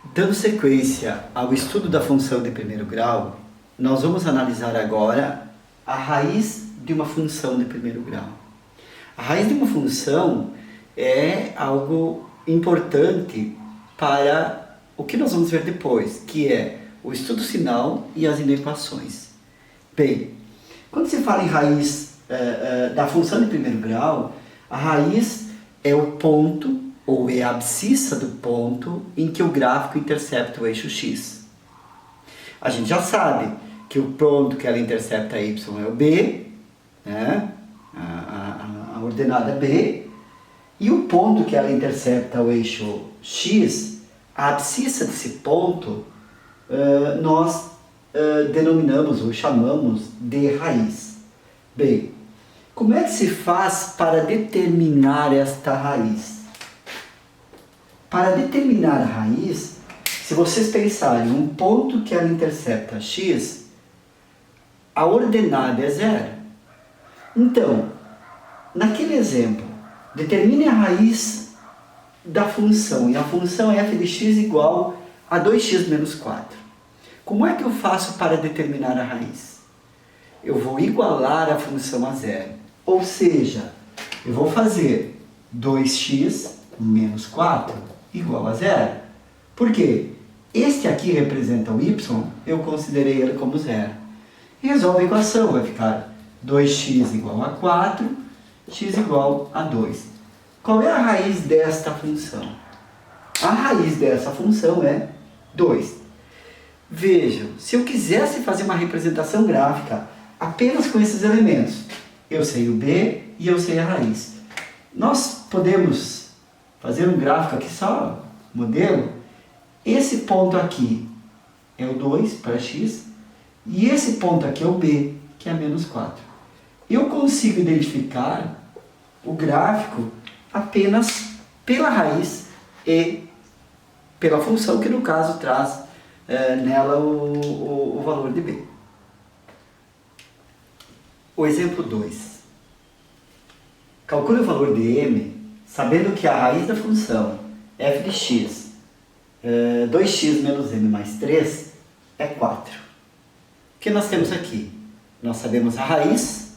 Dando sequência ao estudo da função de primeiro grau, nós vamos analisar agora a raiz de uma função de primeiro grau. A raiz de uma função é algo importante para o que nós vamos ver depois, que é o estudo sinal e as inequações. Bem, quando se fala em raiz da função de primeiro grau, a raiz é o ponto ou é a abscissa do ponto em que o gráfico intercepta o eixo x. A gente já sabe que o ponto que ela intercepta y é o b, né? a ordenada b, e o ponto que ela intercepta o eixo x, a abscissa desse ponto, nós denominamos ou chamamos de raiz. Bem, como é que se faz para determinar esta raiz? Para determinar a raiz, se vocês pensarem um ponto que ela intercepta x, a ordenada é 0. Então, naquele exemplo, determine a raiz da função, e a função é f de x igual a 2x menos 4. Como é que eu faço para determinar a raiz? Eu vou igualar a função a 0, ou seja, eu vou fazer 2x menos 4 igual a 0. Por quê? Este aqui representa o y, eu considerei ele como 0. Resolve a equação, vai ficar 2x igual a 4, x igual a 2. Qual é a raiz desta função? A raiz dessa função é 2. Vejam, se eu quisesse fazer uma representação gráfica apenas com esses elementos, eu sei o b e eu sei a raiz. Nós podemos fazer um gráfico aqui só, modelo. Esse ponto aqui é o 2 para x, e esse ponto aqui é o b, que é menos 4. Eu consigo identificar o gráfico apenas pela raiz e pela função que no caso traz nela o valor de b. O exemplo 2. Calcule o valor de m, sabendo que a raiz da função f de x, 2x menos m mais 3, é 4. O que nós temos aqui? Nós sabemos a raiz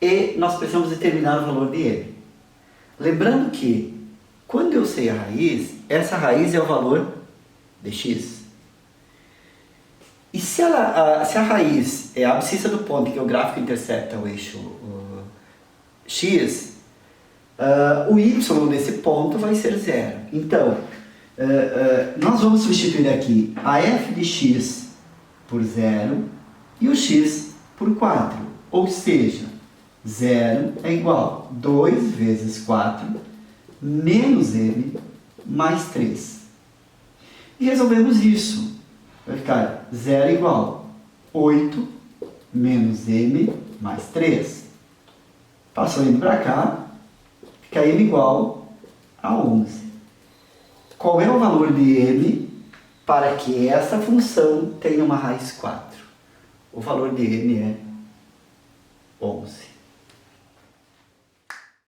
e nós precisamos determinar o valor de m. Lembrando que, quando eu sei a raiz, essa raiz é o valor de x. E se a raiz é a abscissa do ponto que o gráfico intercepta o eixo x, o y nesse ponto vai ser 0. Então, nós vamos substituir aqui a f de x por 0 e o x por 4. Ou seja, 0 é igual a 2 vezes 4 menos m mais 3. E resolvemos isso. Vai ficar 0 igual a 8 menos m mais 3. Passou indo para cá, fica m igual a 11. Qual é o valor de m para que essa função tenha uma raiz 4? O valor de m é 11.